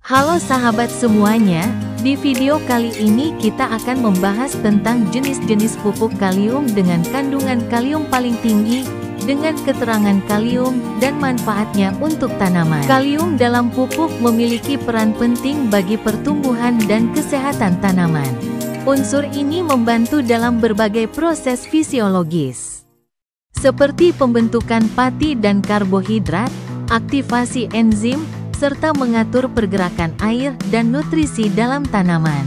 Halo sahabat semuanya, di video kali ini kita akan membahas tentang jenis-jenis pupuk kalium dengan kandungan kalium paling tinggi, dengan keterangan kalium dan manfaatnya untuk tanaman. Kalium dalam pupuk memiliki peran penting bagi pertumbuhan dan kesehatan tanaman. Unsur ini membantu dalam berbagai proses fisiologis, seperti pembentukan pati dan karbohidrat, aktivasi enzim, serta mengatur pergerakan air dan nutrisi dalam tanaman.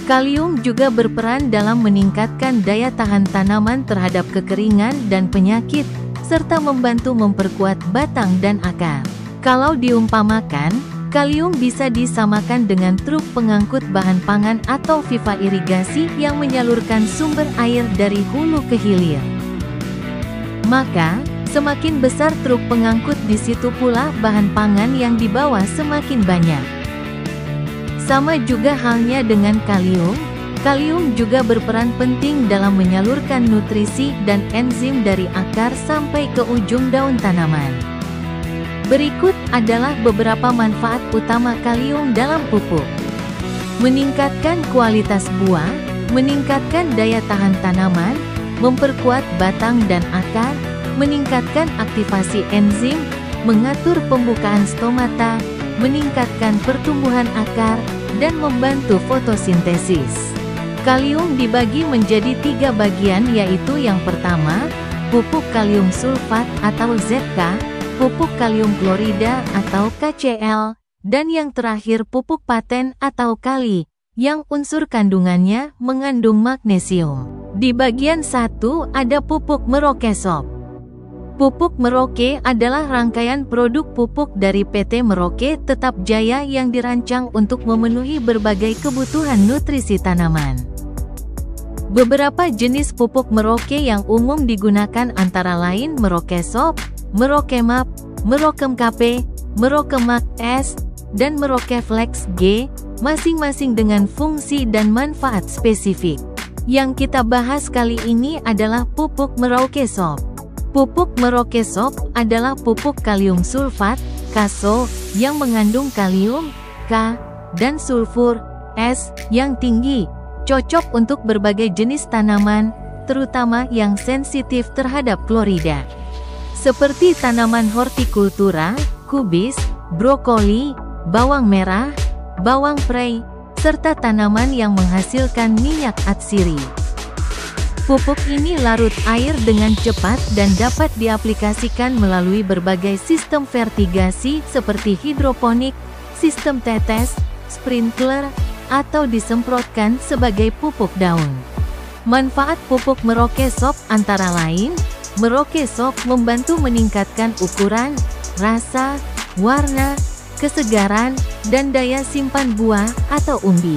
Kalium juga berperan dalam meningkatkan daya tahan tanaman terhadap kekeringan dan penyakit, serta membantu memperkuat batang dan akar. Kalau diumpamakan, kalium bisa disamakan dengan truk pengangkut bahan pangan atau pipa irigasi yang menyalurkan sumber air dari hulu ke hilir. Maka, semakin besar truk pengangkut, di situ pula bahan pangan yang dibawa semakin banyak. Sama juga halnya dengan kalium. Kalium juga berperan penting dalam menyalurkan nutrisi dan enzim dari akar sampai ke ujung daun tanaman. Berikut adalah beberapa manfaat utama kalium dalam pupuk. Meningkatkan kualitas buah, meningkatkan daya tahan tanaman, memperkuat batang dan akar, meningkatkan aktivasi enzim, mengatur pembukaan stomata, meningkatkan pertumbuhan akar, dan membantu fotosintesis. Kalium dibagi menjadi 3 bagian, yaitu yang pertama, pupuk kalium sulfat atau ZK, pupuk kalium klorida atau KCl, dan yang terakhir pupuk paten atau kali, yang unsur kandungannya mengandung magnesium. Di bagian 1 ada pupuk Merauke Soap. Pupuk Merauke adalah rangkaian produk pupuk dari PT Merauke Tetap Jaya yang dirancang untuk memenuhi berbagai kebutuhan nutrisi tanaman. Beberapa jenis pupuk Merauke yang umum digunakan antara lain Merauke Soap, Merauke Map, Merauke KP, Merauke Max S, dan Merauke Flex G, masing-masing dengan fungsi dan manfaat spesifik. Yang kita bahas kali ini adalah pupuk Merauke Soap. Pupuk Merauke Soap adalah pupuk kalium sulfat, KSO, yang mengandung kalium, K, dan sulfur, S, yang tinggi, cocok untuk berbagai jenis tanaman, terutama yang sensitif terhadap klorida. Seperti tanaman hortikultura, kubis, brokoli, bawang merah, bawang prei, serta tanaman yang menghasilkan minyak atsiri. Pupuk ini larut air dengan cepat dan dapat diaplikasikan melalui berbagai sistem vertigasi seperti hidroponik, sistem tetes, sprinkler, atau disemprotkan sebagai pupuk daun. Manfaat pupuk Merauke Soap antara lain, Merauke Soap membantu meningkatkan ukuran, rasa, warna, kesegaran, dan daya simpan buah atau umbi.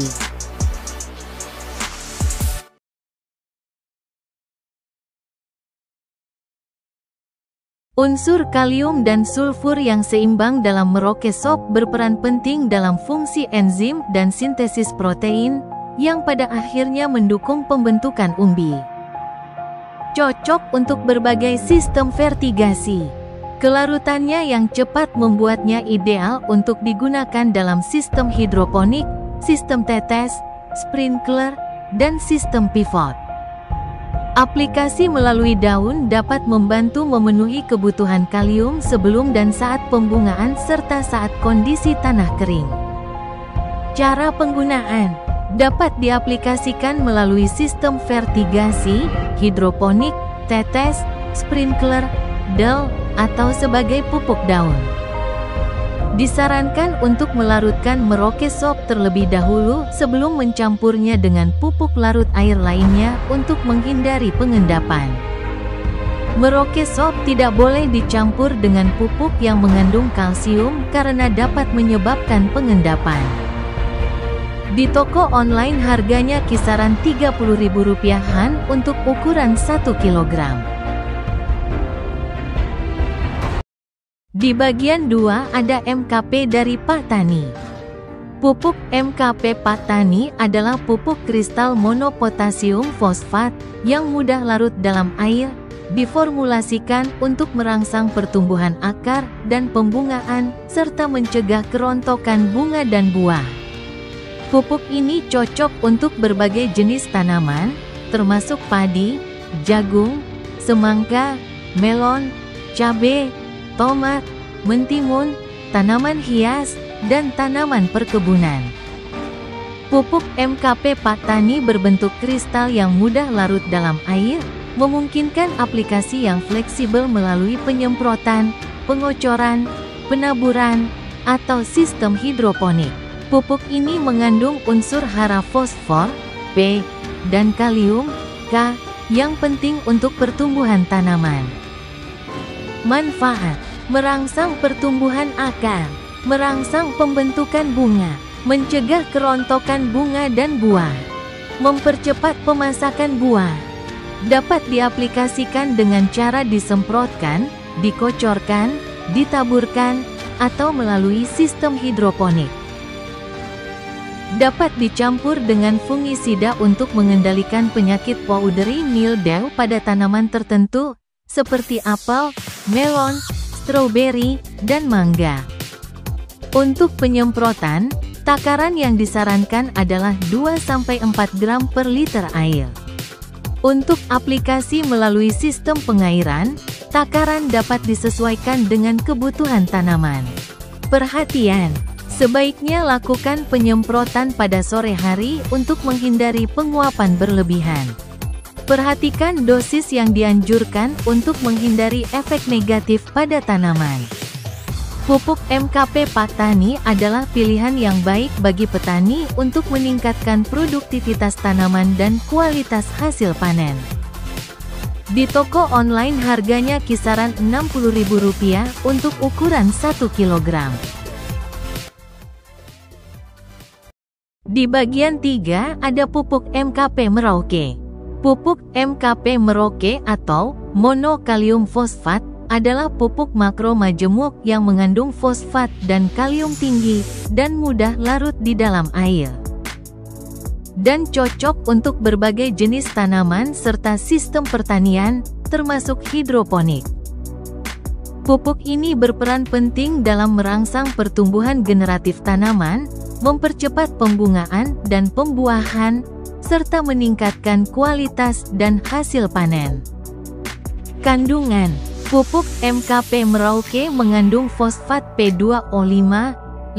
Unsur kalium dan sulfur yang seimbang dalam Merauke Soap berperan penting dalam fungsi enzim dan sintesis protein, yang pada akhirnya mendukung pembentukan umbi. Cocok untuk berbagai sistem vertigasi. Kelarutannya yang cepat membuatnya ideal untuk digunakan dalam sistem hidroponik, sistem tetes, sprinkler, dan sistem pivot. Aplikasi melalui daun dapat membantu memenuhi kebutuhan kalium sebelum dan saat pembungaan serta saat kondisi tanah kering. Cara penggunaan dapat diaplikasikan melalui sistem vertigasi, hidroponik, tetes, sprinkler, del, atau sebagai pupuk daun. Disarankan untuk melarutkan Merauke Soap terlebih dahulu sebelum mencampurnya dengan pupuk larut air lainnya untuk menghindari pengendapan. Merauke Soap tidak boleh dicampur dengan pupuk yang mengandung kalsium karena dapat menyebabkan pengendapan. Di toko online harganya kisaran Rp30.000-an untuk ukuran 1 kg. Di bagian 2 ada MKP dari Pak Tani. Pupuk MKP Pak Tani adalah pupuk kristal monopotasium fosfat yang mudah larut dalam air, diformulasikan untuk merangsang pertumbuhan akar dan pembungaan, serta mencegah kerontokan bunga dan buah. Pupuk ini cocok untuk berbagai jenis tanaman, termasuk padi, jagung, semangka, melon, cabai, tomat, mentimun, tanaman hias, dan tanaman perkebunan. Pupuk MKP Patani berbentuk kristal yang mudah larut dalam air, memungkinkan aplikasi yang fleksibel melalui penyemprotan, pengocoran, penaburan, atau sistem hidroponik. Pupuk ini mengandung unsur hara fosfor, P, dan kalium, K, yang penting untuk pertumbuhan tanaman. Manfaat: merangsang pertumbuhan akar, merangsang pembentukan bunga, mencegah kerontokan bunga dan buah, mempercepat pemasakan buah. Dapat diaplikasikan dengan cara disemprotkan, dikocorkan, ditaburkan, atau melalui sistem hidroponik. Dapat dicampur dengan fungisida untuk mengendalikan penyakit powdery mildew pada tanaman tertentu, seperti apel, melon, stroberi, dan mangga. Untuk penyemprotan, takaran yang disarankan adalah 2–4 gram per liter air. Untuk aplikasi melalui sistem pengairan, takaran dapat disesuaikan dengan kebutuhan tanaman. Perhatian: sebaiknya lakukan penyemprotan pada sore hari untuk menghindari penguapan berlebihan. Perhatikan dosis yang dianjurkan untuk menghindari efek negatif pada tanaman. Pupuk MKP Patani adalah pilihan yang baik bagi petani untuk meningkatkan produktivitas tanaman dan kualitas hasil panen. Di toko online harganya kisaran Rp60.000 untuk ukuran 1 kg. Di bagian 3 ada pupuk MKP Merauke. Pupuk MKP Merauke atau monokalium fosfat adalah pupuk makro majemuk yang mengandung fosfat dan kalium tinggi dan mudah larut di dalam air, dan cocok untuk berbagai jenis tanaman serta sistem pertanian, termasuk hidroponik. Pupuk ini berperan penting dalam merangsang pertumbuhan generatif tanaman, mempercepat pembungaan dan pembuahan, serta meningkatkan kualitas dan hasil panen. Kandungan: pupuk MKP Merauke mengandung fosfat P2O5,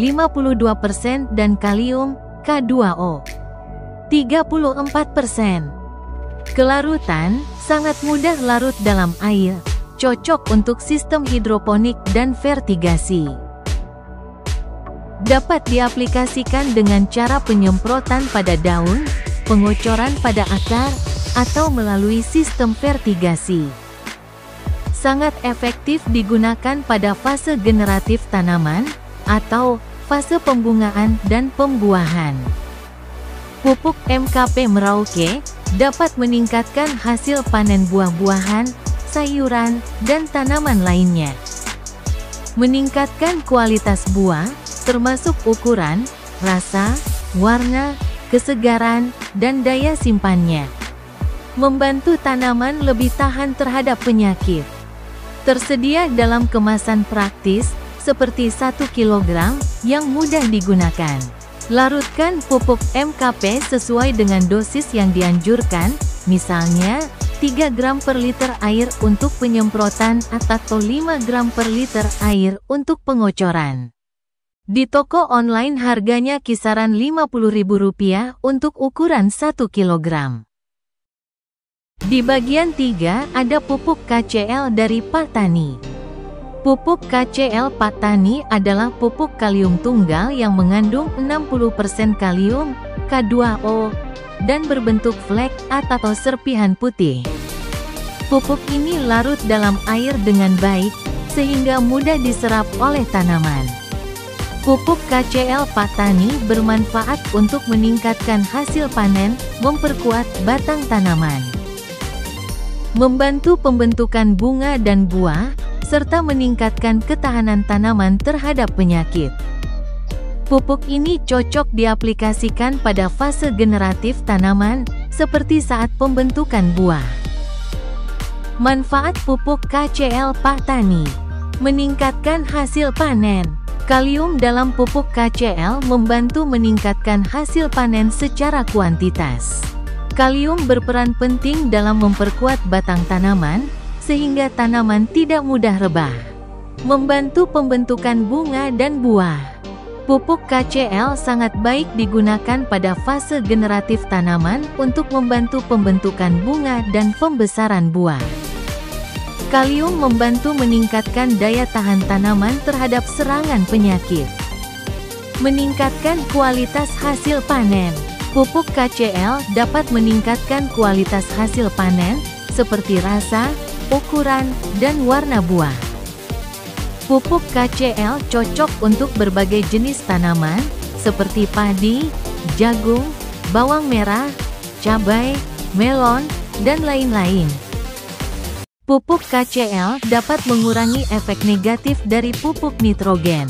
52% dan kalium, K2O, 34%. Kelarutan: sangat mudah larut dalam air, cocok untuk sistem hidroponik dan vertigasi. Dapat diaplikasikan dengan cara penyemprotan pada daun, pengocoran pada akar, atau melalui sistem vertigasi. Sangat efektif digunakan pada fase generatif tanaman, atau fase pembungaan dan pembuahan. Pupuk MKP Merauke dapat meningkatkan hasil panen buah-buahan, sayuran, dan tanaman lainnya. Meningkatkan kualitas buah, termasuk ukuran, rasa, warna, kesegaran, dan daya simpannya. Membantu tanaman lebih tahan terhadap penyakit. Tersedia dalam kemasan praktis, seperti 1 kg, yang mudah digunakan. Larutkan pupuk MKP sesuai dengan dosis yang dianjurkan, misalnya 3 gram per liter air untuk penyemprotan atau 5 gram per liter air untuk pengocoran. Di toko online harganya kisaran Rp50.000 untuk ukuran 1 kg. Di bagian 3 ada pupuk KCL dari Patani. Pupuk KCL Patani adalah pupuk kalium tunggal yang mengandung 60% kalium, K2O, dan berbentuk flek atau serpihan putih. Pupuk ini larut dalam air dengan baik, sehingga mudah diserap oleh tanaman. Pupuk KCL Patani bermanfaat untuk meningkatkan hasil panen, memperkuat batang tanaman, membantu pembentukan bunga dan buah, serta meningkatkan ketahanan tanaman terhadap penyakit. Pupuk ini cocok diaplikasikan pada fase generatif tanaman, seperti saat pembentukan buah. Manfaat pupuk KCL Pak Tani: meningkatkan hasil panen. Kalium dalam pupuk KCL membantu meningkatkan hasil panen secara kuantitas. Kalium berperan penting dalam memperkuat batang tanaman, sehingga tanaman tidak mudah rebah. Membantu pembentukan bunga dan buah. Pupuk KCL sangat baik digunakan pada fase generatif tanaman untuk membantu pembentukan bunga dan pembesaran buah. Kalium membantu meningkatkan daya tahan tanaman terhadap serangan penyakit. Meningkatkan kualitas hasil panen. Pupuk KCL dapat meningkatkan kualitas hasil panen, seperti rasa, ukuran, dan warna buah. Pupuk KCL cocok untuk berbagai jenis tanaman, seperti padi, jagung, bawang merah, cabai, melon, dan lain-lain. Pupuk KCL dapat mengurangi efek negatif dari pupuk nitrogen.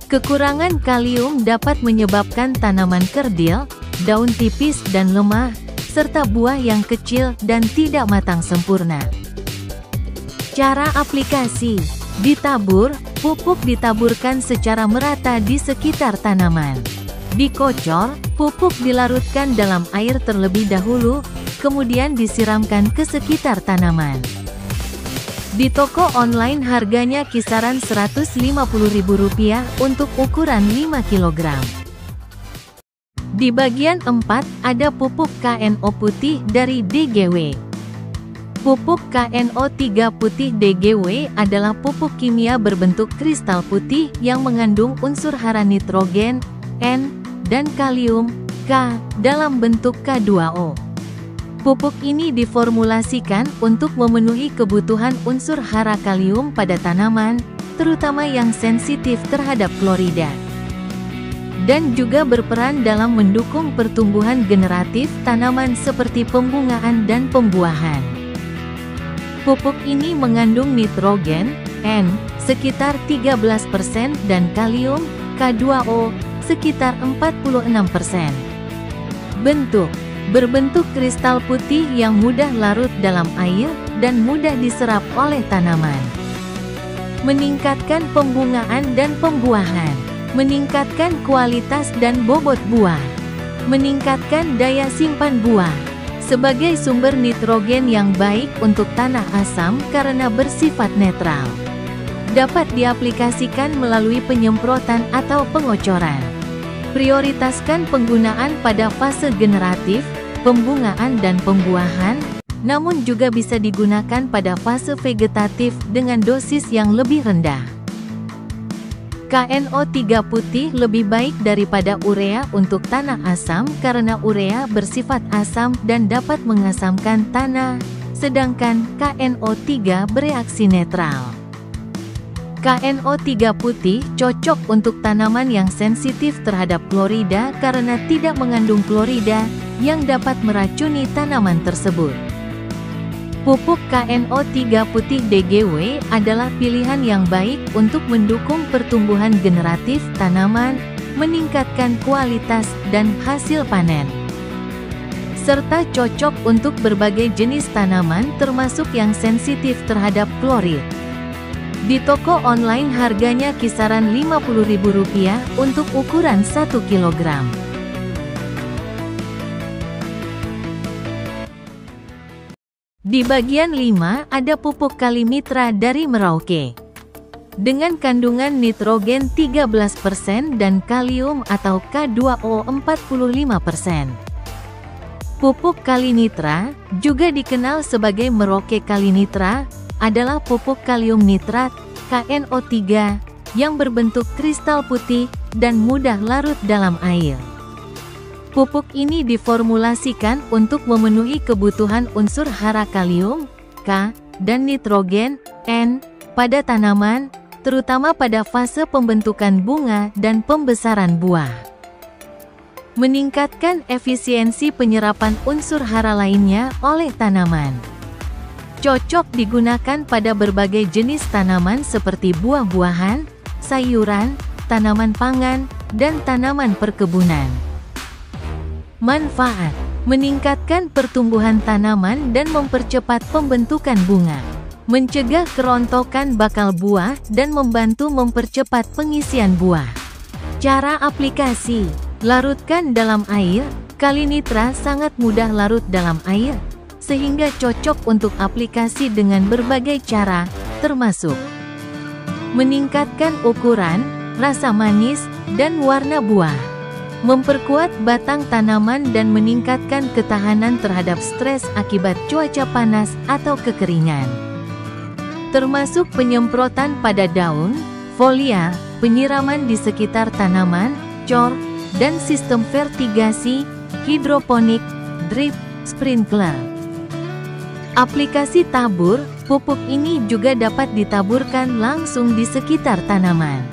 Kekurangan kalium dapat menyebabkan tanaman kerdil, daun tipis dan lemah, serta buah yang kecil dan tidak matang sempurna. Cara aplikasi: ditabur, pupuk ditaburkan secara merata di sekitar tanaman. Dikocor, pupuk dilarutkan dalam air terlebih dahulu, kemudian disiramkan ke sekitar tanaman. Di toko online harganya kisaran Rp150.000 untuk ukuran 5 kg. Di bagian 4, ada pupuk KNO putih dari DGW. Pupuk KNO3 putih DGW adalah pupuk kimia berbentuk kristal putih yang mengandung unsur hara nitrogen, N, dan kalium, K, dalam bentuk K2O. Pupuk ini diformulasikan untuk memenuhi kebutuhan unsur hara kalium pada tanaman, terutama yang sensitif terhadap klorida. Dan juga berperan dalam mendukung pertumbuhan generatif tanaman seperti pembungaan dan pembuahan. Pupuk ini mengandung nitrogen, N, sekitar 13% dan kalium, K2O, sekitar 46%. Bentuk: berbentuk kristal putih yang mudah larut dalam air, dan mudah diserap oleh tanaman. Meningkatkan pembungaan dan pembuahan. Meningkatkan kualitas dan bobot buah. Meningkatkan daya simpan buah. Sebagai sumber nitrogen yang baik untuk tanah asam karena bersifat netral. Dapat diaplikasikan melalui penyemprotan atau pengocoran. Prioritaskan penggunaan pada fase generatif, pembungaan dan pembuahan, namun juga bisa digunakan pada fase vegetatif dengan dosis yang lebih rendah. KNO3 putih lebih baik daripada urea untuk tanah asam karena urea bersifat asam dan dapat mengasamkan tanah, sedangkan KNO3 bereaksi netral. KNO3 putih cocok untuk tanaman yang sensitif terhadap klorida karena tidak mengandung klorida yang dapat meracuni tanaman tersebut. Pupuk KNO3 putih DGW adalah pilihan yang baik untuk mendukung pertumbuhan generatif tanaman, meningkatkan kualitas dan hasil panen. Serta cocok untuk berbagai jenis tanaman termasuk yang sensitif terhadap klorid. Di toko online harganya kisaran Rp50.000 untuk ukuran 1 kg. Di bagian 5 ada pupuk Kalimitra dari Merauke. Dengan kandungan nitrogen 13% dan kalium atau K2O 45%. Pupuk Kalinitra, juga dikenal sebagai Merauke Kalinitra, adalah pupuk kalium nitrat, KNO3, yang berbentuk kristal putih dan mudah larut dalam air. Pupuk ini diformulasikan untuk memenuhi kebutuhan unsur hara kalium, K, dan nitrogen, N, pada tanaman, terutama pada fase pembentukan bunga dan pembesaran buah. Meningkatkan efisiensi penyerapan unsur hara lainnya oleh tanaman. Cocok digunakan pada berbagai jenis tanaman seperti buah-buahan, sayuran, tanaman pangan, dan tanaman perkebunan. Manfaat: meningkatkan pertumbuhan tanaman dan mempercepat pembentukan bunga, mencegah kerontokan bakal buah dan membantu mempercepat pengisian buah. Cara aplikasi: larutkan dalam air. Kali nitra sangat mudah larut dalam air, sehingga cocok untuk aplikasi dengan berbagai cara, termasuk meningkatkan ukuran, rasa manis, dan warna buah, memperkuat batang tanaman dan meningkatkan ketahanan terhadap stres akibat cuaca panas atau kekeringan, termasuk penyemprotan pada daun, folia, penyiraman di sekitar tanaman, cor, dan sistem vertigasi, hidroponik, drip, sprinkler. Aplikasi tabur, pupuk ini juga dapat ditaburkan langsung di sekitar tanaman.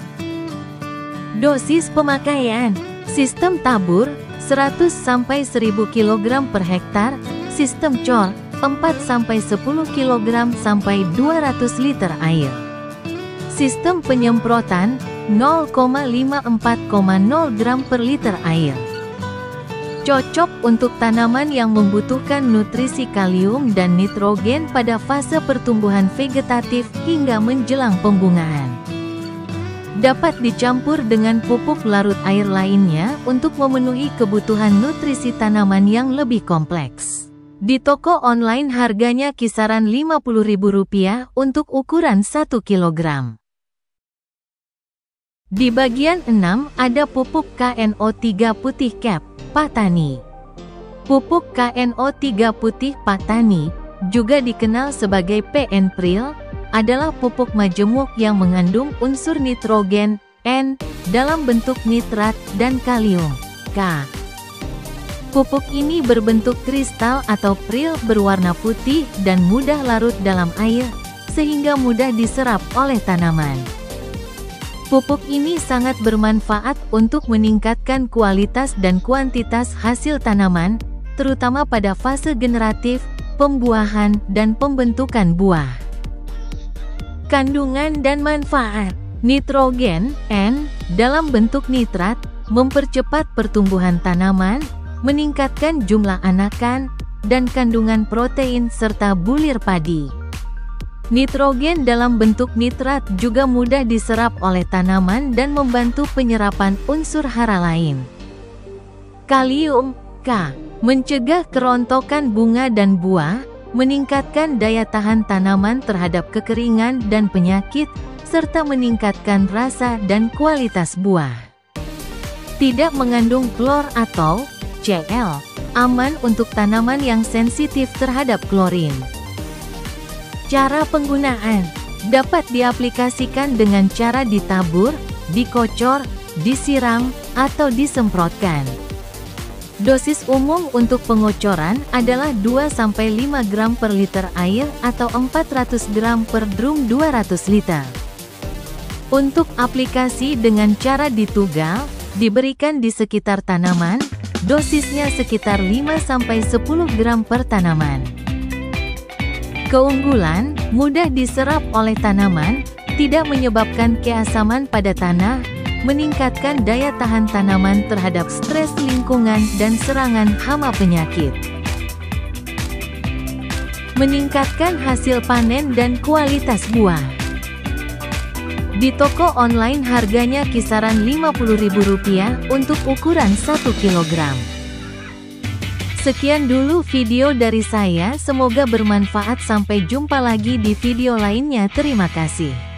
Dosis pemakaian: sistem tabur 100–1000 kg per hektar, sistem cor 4–10 kg sampai 200 liter air. Sistem penyemprotan 0,54,0 gram per liter air. Cocok untuk tanaman yang membutuhkan nutrisi kalium dan nitrogen pada fase pertumbuhan vegetatif hingga menjelang pembungaan. Dapat dicampur dengan pupuk larut air lainnya untuk memenuhi kebutuhan nutrisi tanaman yang lebih kompleks. Di toko online harganya kisaran Rp50.000 untuk ukuran 1 kg. Di bagian 6 ada pupuk KNO3 putih CAP, Patani. Pupuk KNO3 putih Patani, juga dikenal sebagai PN-Pril, adalah pupuk majemuk yang mengandung unsur nitrogen, N, dalam bentuk nitrat dan kalium, K. Pupuk ini berbentuk kristal atau pril berwarna putih dan mudah larut dalam air, sehingga mudah diserap oleh tanaman. Pupuk ini sangat bermanfaat untuk meningkatkan kualitas dan kuantitas hasil tanaman, terutama pada fase generatif, pembuahan, dan pembentukan buah. Kandungan dan manfaat: nitrogen, N, dalam bentuk nitrat, mempercepat pertumbuhan tanaman, meningkatkan jumlah anakan, dan kandungan protein serta bulir padi. Nitrogen dalam bentuk nitrat juga mudah diserap oleh tanaman dan membantu penyerapan unsur hara lain. Kalium, K, mencegah kerontokan bunga dan buah, meningkatkan daya tahan tanaman terhadap kekeringan dan penyakit, serta meningkatkan rasa dan kualitas buah. Tidak mengandung klor atau Cl, aman untuk tanaman yang sensitif terhadap klorin. Cara penggunaan: dapat diaplikasikan dengan cara ditabur, dikocor, disiram, atau disemprotkan. Dosis umum untuk pengocoran adalah 2–5 gram per liter air atau 400 gram per drum 200 liter. Untuk aplikasi dengan cara ditugal, diberikan di sekitar tanaman, dosisnya sekitar 5–10 gram per tanaman. Keunggulan: mudah diserap oleh tanaman, tidak menyebabkan keasaman pada tanah, meningkatkan daya tahan tanaman terhadap stres lingkungan dan serangan hama penyakit. Meningkatkan hasil panen dan kualitas buah. Di toko online harganya kisaran Rp50.000 untuk ukuran 1 kg. Sekian dulu video dari saya, semoga bermanfaat. Sampai jumpa lagi di video lainnya. Terima kasih.